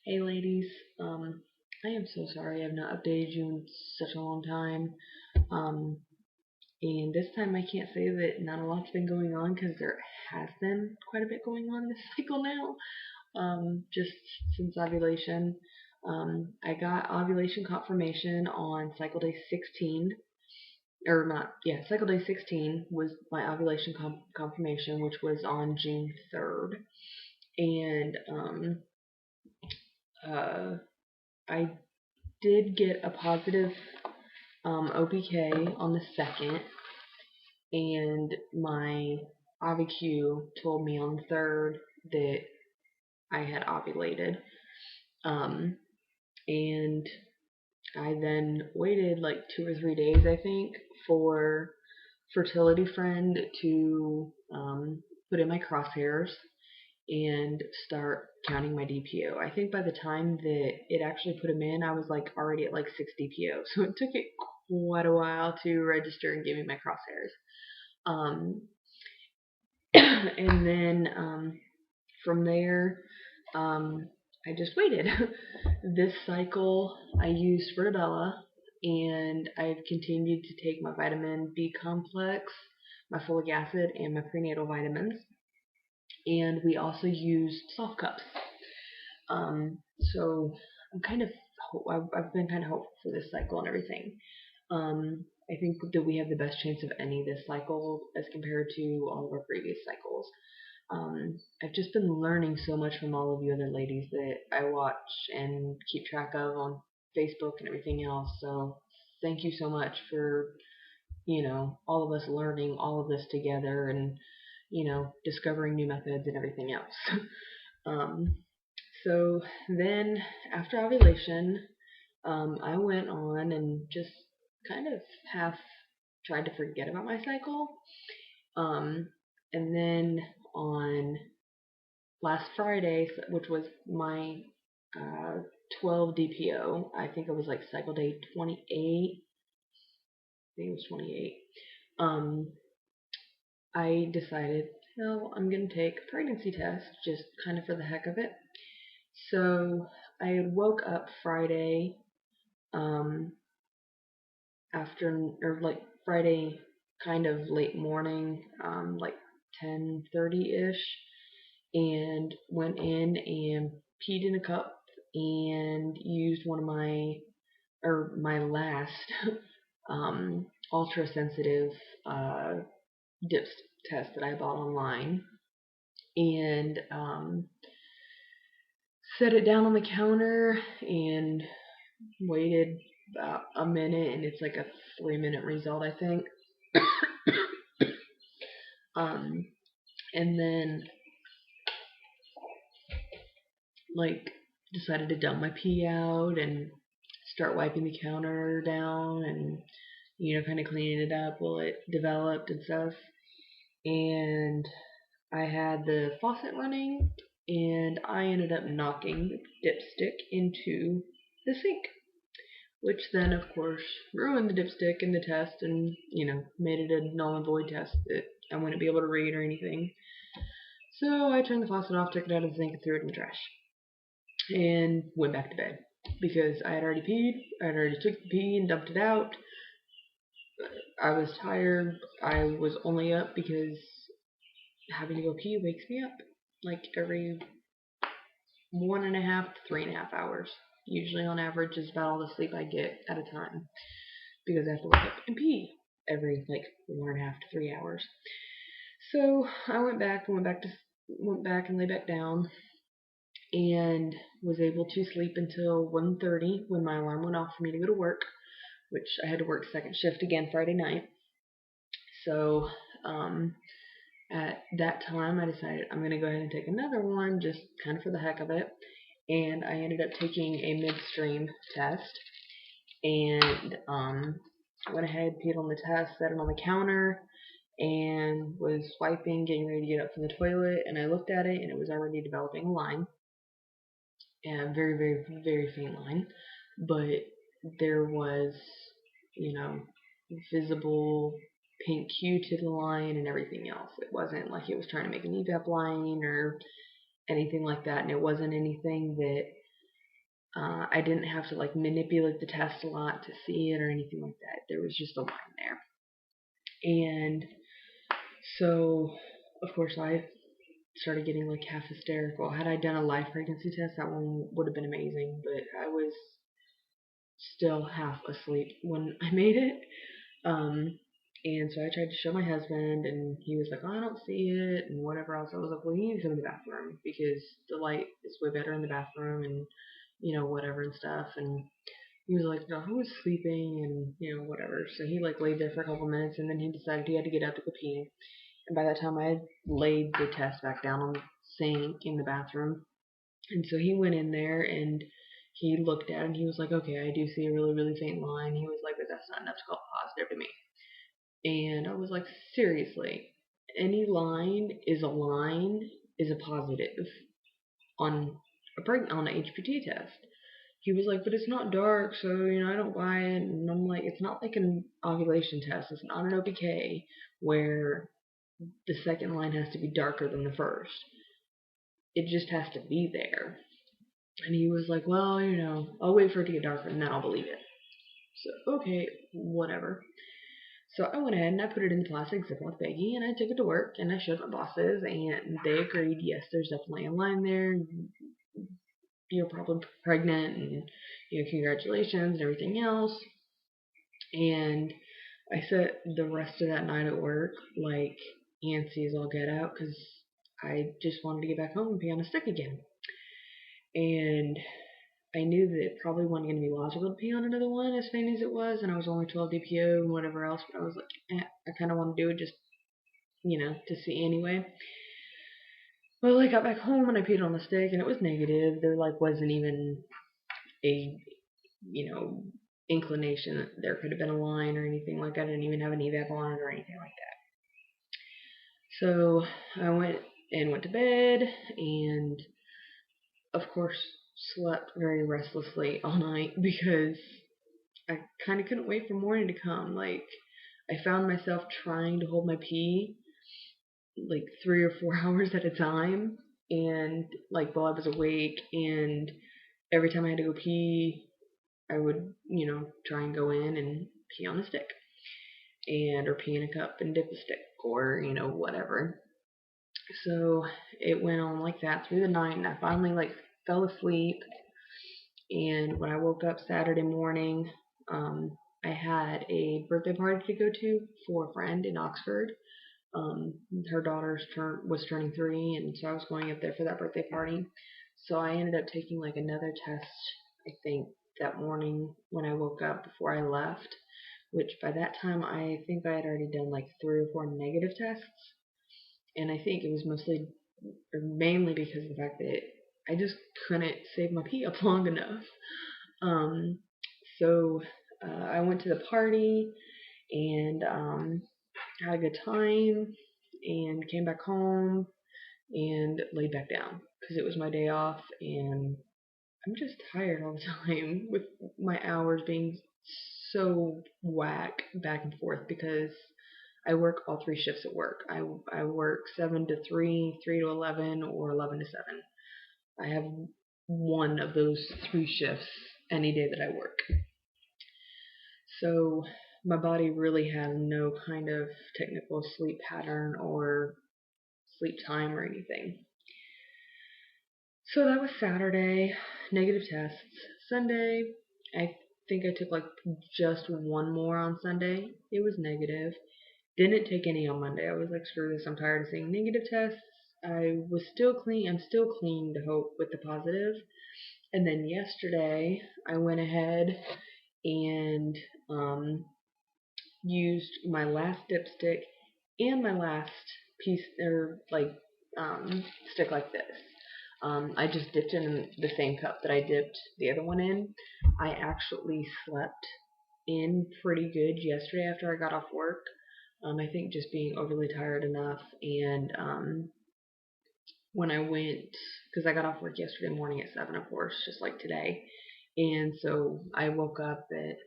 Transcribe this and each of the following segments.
Hey ladies, I am so sorry I've not updated you in such a long time. Um, and this time I can't say that not a lot's been going on because there has been quite a bit going on this cycle now. Just since ovulation. I got ovulation confirmation on cycle day 16, or not, yeah, cycle day 16 was my ovulation confirmation, which was on June 3rd. And uh, I did get a positive OBK on the 2nd, and my OVQ told me on the 3rd that I had ovulated. And I then waited like 2 or 3 days, I think, for Fertility Friend to put in my crosshairs and start counting my DPO. I think by the time that it actually put them in, I was like already at like 6 DPO. So it took it quite a while to register and give me my crosshairs. And then from there, I just waited. This cycle, I used Fertabella, and I've continued to take my vitamin B complex, my folic acid, and my prenatal vitamins. And we also used soft cups. So I've been kind of hopeful for this cycle and everything. I think that we have the best chance of any this cycle as compared to all of our previous cycles. I've just been learning so much from all of you other ladies that I watch and keep track of on Facebook and everything else. So thank you so much for, all of us learning all of this together and, discovering new methods and everything else. um, so then after ovulation, I went on and just kind of half tried to forget about my cycle. And then on last Friday, which was my 12 DPO, I think it was like cycle day 28. I think it was 28. I decided, no, I'm going to take a pregnancy test just kind of for the heck of it. So I woke up Friday after, or like Friday kind of late morning, like 10:30-ish, and went in and peed in a cup and used one of my last ultra sensitive dips test that I bought online, and set it down on the counter and waited about a minute, and it's like a 3-minute result, I think. And then like decided to dump my pee out and start wiping the counter down and kind of cleaning it up while it developed and stuff. And I had the faucet running, and I ended up knocking the dipstick into the sink, which then, of course, ruined the dipstick in the test and, made it a null and void test that I wouldn't be able to read or anything. So I turned the faucet off, took it out of the sink, and threw it in the trash. And went back to bed because I had already peed. I had already took the pee and dumped it out. I was tired. I was only up because having to go pee wakes me up like every 1.5 to 3.5 hours. Usually, on average, is about all the sleep I get at a time because I have to wake up and pee every like 1.5 to 3 hours. So I went back and lay back down, and was able to sleep until 1:30 when my alarm went off for me to go to work, which I had to work second shift again Friday night. So at that time, I decided I'm going to go ahead and take another one just kind of for the heck of it. And I ended up taking a midstream test, and went ahead, peed on the test, set it on the counter, and was wiping, getting ready to get up from the toilet, and I looked at it, and it was already developing a line, and a very, very, very faint line, but there was, visible pink hue to the line and everything else. It wasn't like it was trying to make an evap line or anything like that, and it wasn't anything that I didn't have to like manipulate the test a lot to see it or anything like that. There was just a line there. And so, of course, I started getting like half hysterical. Had I done a live pregnancy test, that one would have been amazing, but I was still half asleep when I made it. Um, and so I tried to show my husband, and he was like, "Oh, I don't see it," and whatever else. I was like, "Well, you need to go in the bathroom because the light is way better in the bathroom, and whatever and stuff." And he was like, "No, I was sleeping," and whatever. So he like laid there for a couple minutes, and then he decided he had to get up to go pee. And by that time, I had laid the test back down on the sink in the bathroom. And so he went in there and he looked at it and he was like, "Okay, I do see a really, really faint line." He was like, "But that's not enough to call positive to me." And I was like, "Seriously, any line is a positive on on an HPT test." He was like, "But it's not dark, so I don't buy it." And I'm like, "It's not like an ovulation test. It's not an OPK where the second line has to be darker than the first. It just has to be there." And he was like, "Well, I'll wait for it to get darker and then I'll believe it." So, okay, whatever. So I went ahead and I put it in the plastic Ziploc baggie and I took it to work and I showed my bosses and they agreed, yes, there's definitely a line there. You're probably pregnant and, congratulations and everything else. And I spent the rest of that night at work like antsy as all get out because I just wanted to get back home and be on a stick again. And I knew that it probably wasn't going to be logical to pee on another one as faint as it was, and I was only 12 DPO and whatever else, but I was like, I kind of want to do it just, to see anyway. Well, I got back home and I peed on the stick and it was negative. There like wasn't even a, inclination that there could have been a line or anything like that. I didn't even have an evap on it or anything like that. So I went to bed and of course slept very restlessly all night because I kind of couldn't wait for morning to come. Like, I found myself trying to hold my pee like 3 or 4 hours at a time, and like while I was awake, and every time I had to go pee, I would, try and go in and pee on a stick, or pee in a cup and dip a stick, or whatever. So it went on like that through the night, and I finally like fell asleep. And when I woke up Saturday morning, I had a birthday party to go to for a friend in Oxford. Um, Her daughter's was turning 3, and so I was going up there for that birthday party. So I ended up taking like another test, I think, that morning when I woke up before I left, which by that time I think I had already done like 3 or 4 negative tests. And I think it was mainly because of the fact that I just couldn't save my pee up long enough. Um, so I went to the party and had a good time and came back home and laid back down because it was my day off and I'm just tired all the time with my hours being so whack back and forth because I work all 3 shifts at work. I work 7 to 3, 3 to 11, or 11 to 7. I have one of those 3 shifts any day that I work. So my body really has no kind of technical sleep pattern or sleep time or anything. So that was Saturday, negative tests. Sunday, I think I took like just one more on Sunday. It was negative. Didn't take any on Monday. I was like, screw this, I'm tired of seeing negative tests. I was still clean. I'm still clean to hope with the positive. And then yesterday, I went ahead and used my last dipstick and my last piece or stick like this. I just dipped in the same cup that I dipped the other one in. I actually slept in pretty good yesterday after I got off work. I think just being overly tired enough, and when I went, because I got off work yesterday morning at 7, of course, just like today, and so I woke up at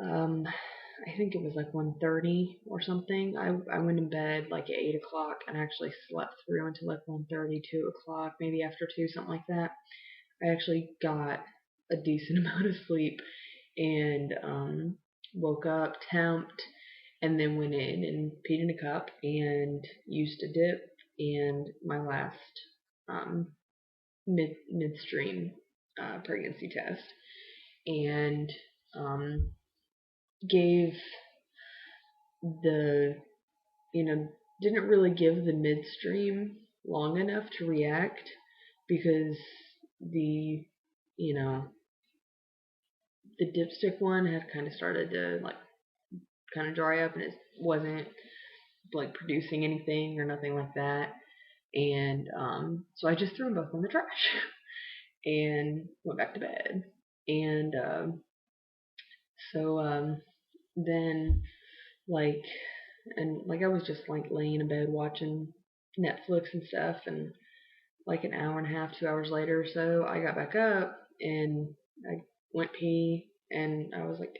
I think it was like 1:30 or something. I went in bed like at 8 o'clock and actually slept through until like 1:30, 2 o'clock, maybe after 2, something like that. I actually got a decent amount of sleep and woke up, temped, and then went in and peed in a cup and used a dip and my last um, midstream pregnancy test, and um, gave the didn't really give the midstream long enough to react because the you know the dipstick one had kind of started to like kind of dry up and it wasn't like producing anything or nothing like that. And so I just threw them both in the trash and went back to bed. And so then like I was just like laying in bed watching Netflix and stuff, and like an hour and a half, 2 hours later or so, I got back up and I went pee, and I was like,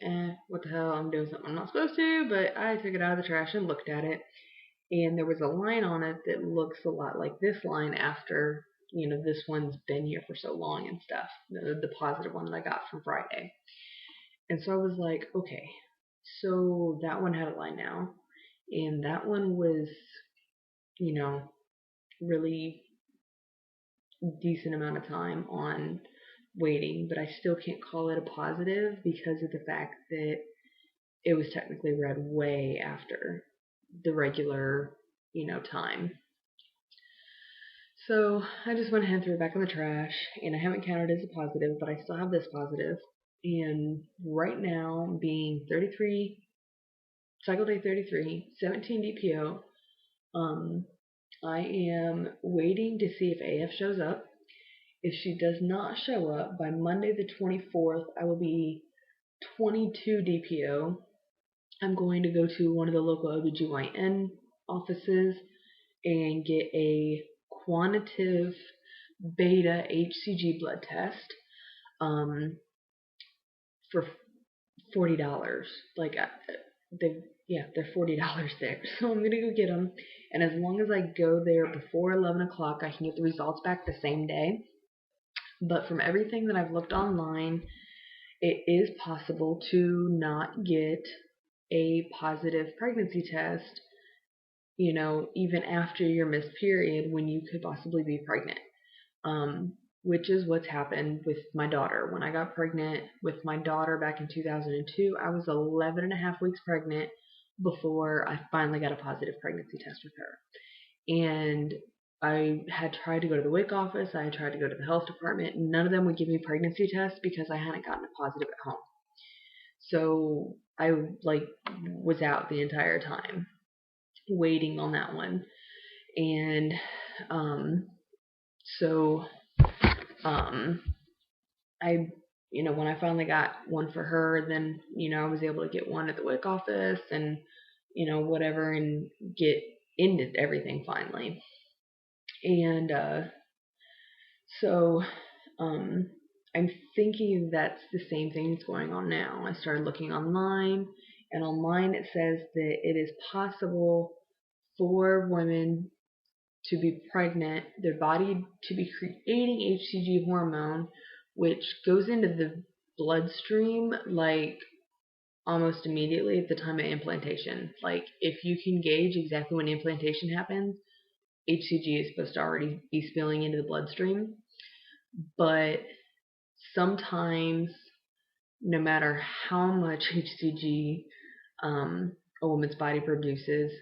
what the hell, I'm doing something I'm not supposed to, but I took it out of the trash and looked at it, and there was a line on it that looks a lot like this line after, this one's been here for so long and stuff, the positive one that I got from Friday. And so I was like, okay, so that one had a line now, and that one was, really decent amount of time on waiting, but I still can't call it a positive because of the fact that it was technically read way after the regular, time. So I just went ahead and threw it back in the trash, and I haven't counted it as a positive, but I still have this positive. And right now, being 33, cycle day 33, 17 DPO, I am waiting to see if AF shows up. If she does not show up by Monday the 24th, I will be 22 DPO. I'm going to go to one of the local OBGYN offices and get a quantitative beta HCG blood test for $40. Like they're $40 there. So I'm gonna go get them, and as long as I go there before 11 o'clock, I can get the results back the same day. But from everything that I've looked online, it is possible to not get a positive pregnancy test, even after your missed period when you could possibly be pregnant. Which is what's happened with my daughter. When I got pregnant with my daughter back in 2002, I was 11 and a half weeks pregnant before I finally got a positive pregnancy test with her. And I had tried to go to the WIC office, I had tried to go to the health department, none of them would give me pregnancy tests because I hadn't gotten a positive at home. So I was out the entire time waiting on that one. And so I when I finally got one for her, then I was able to get one at the WIC office and whatever, and get into everything finally. And so I'm thinking that's the same thing that's going on now. I started looking online, and online it says that it is possible for women to be pregnant, their body to be creating HCG hormone, which goes into the bloodstream like almost immediately at the time of implantation. Like if you can gauge exactly when implantation happens, HCG is supposed to already be spilling into the bloodstream. But sometimes, no matter how much HCG a woman's body produces,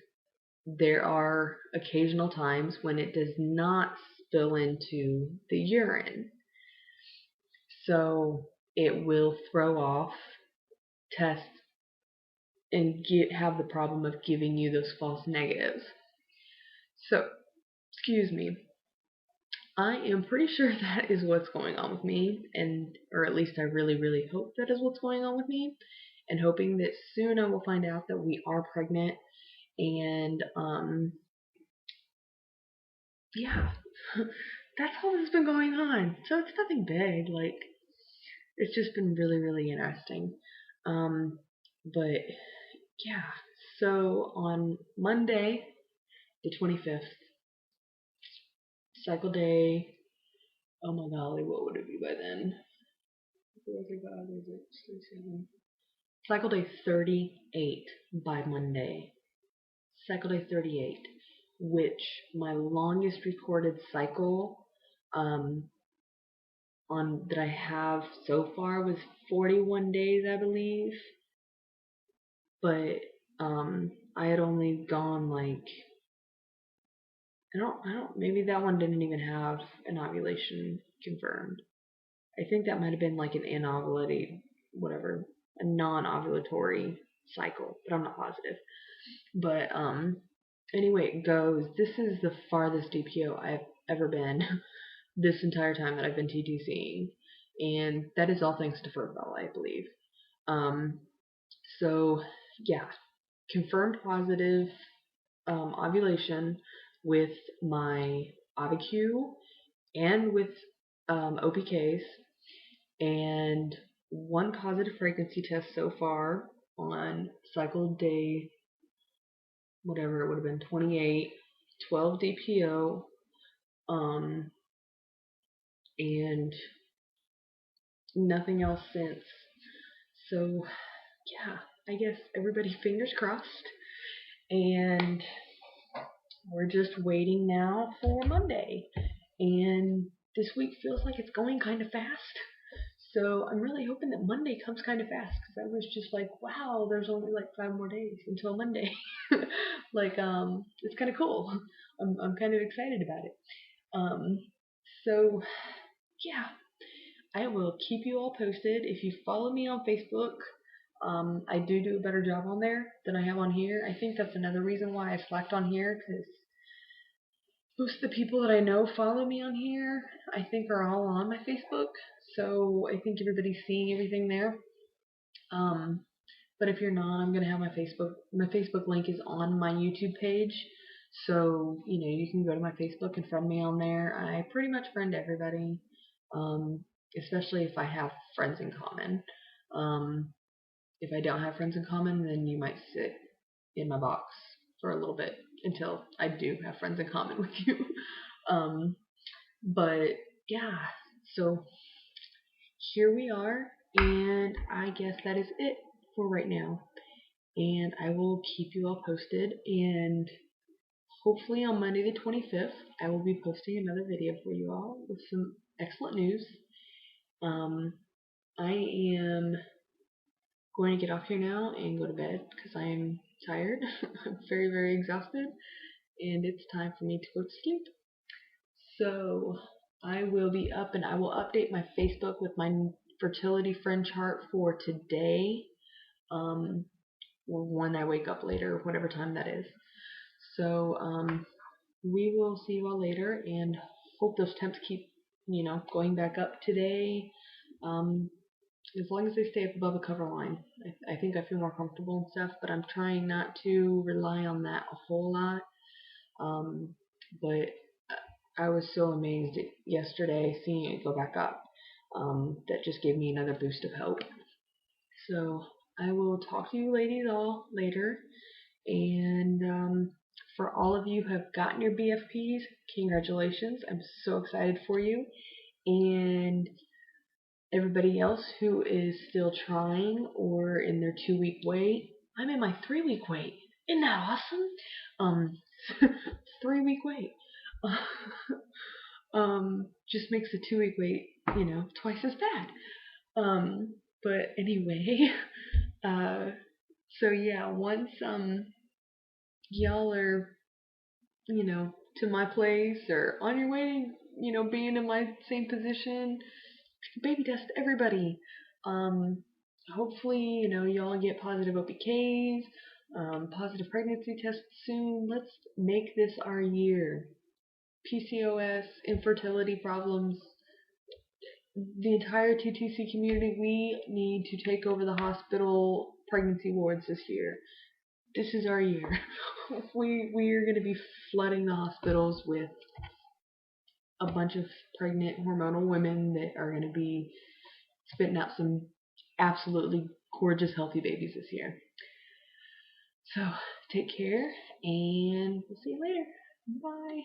there are occasional times when it does not spill into the urine. So it will throw off tests and have the problem of giving you those false negatives. So, excuse me, I am pretty sure that is what's going on with me, or at least I really, really hope that is what's going on with me, and hoping that soon I will find out that we are pregnant. And yeah, that's all that's been going on. So it's nothing big. It's just been really, really interesting. But yeah, so on Monday, the 25th, cycle day Oh my golly, what would it be by then? Cycle day 38 by Monday. Cycle day 38, which my longest recorded cycle on that I have so far was 41 days, I believe. But I had only gone like I don't maybe that one didn't even have an ovulation confirmed. I think that might have been like an anovulated whatever, a non-ovulatory cycle, but I'm not positive. But anyway, it goes. This is the farthest DPO I've ever been this entire time that I've been TTCing, and that is all thanks to Furfell, I believe. Um, so yeah, confirmed positive ovulation with my OviQ and with OPKs, and one positive pregnancy test so far on cycle day, whatever it would have been, 28, 12 DPO, and nothing else since. So yeah, I guess everybody fingers crossed, and we're just waiting now for Monday. And this week feels like it's going kind of fast. So I'm really hoping that Monday comes kind of fast, because I was just like, wow, there's only like 5 more days until Monday. Like, it's kind of cool. I'm kind of excited about it. So yeah, I will keep you all posted. If you follow me on Facebook, I do a better job on there than I have on here. I think that's another reason why I slacked on here, because most of the people that I know follow me on here, I think are all on my Facebook. So I think everybody's seeing everything there. But if you're not, I'm gonna have my Facebook link is on my YouTube page. So, you can go to my Facebook and friend me on there. I pretty much friend everybody. Especially if I have friends in common. If I don't have friends in common, then you might sit in my box for a little bit until I do have friends in common with you. But yeah, so here we are, and I guess that is it for right now. And I will keep you all posted, and hopefully on Monday the 25th, I will be posting another video for you all with some excellent news. I am going to get off here now and go to bed because I am tired. I'm very, very exhausted, and it's time for me to go to sleep. So I will be up, and I will update my Facebook with my fertility friend chart for today, or when I wake up later, whatever time that is. So we will see you all later, and hope those temps keep, going back up today. As long as they stay up above a cover line, I think I feel more comfortable and stuff, but I'm trying not to rely on that a whole lot. But I was so amazed yesterday seeing it go back up. That just gave me another boost of hope. So I will talk to you ladies all later. And for all of you who have gotten your BFPs, congratulations. I'm so excited for you. And everybody else who is still trying or in their 2-week wait, I'm in my 3-week wait. Isn't that awesome? 3-week wait. Just makes the 2-week wait, twice as bad. But anyway, so yeah, once y'all are, to my place or on your way, being in my same position, baby test everybody. Hopefully, y'all get positive OPKs, positive pregnancy tests soon. Let's make this our year. PCOS, infertility problems, the entire TTC community, we need to take over the hospital pregnancy wards this year. This is our year. We are going to be flooding the hospitals with a bunch of pregnant hormonal women that are going to be spitting out some absolutely gorgeous, healthy babies this year. So take care, and we'll see you later. Bye.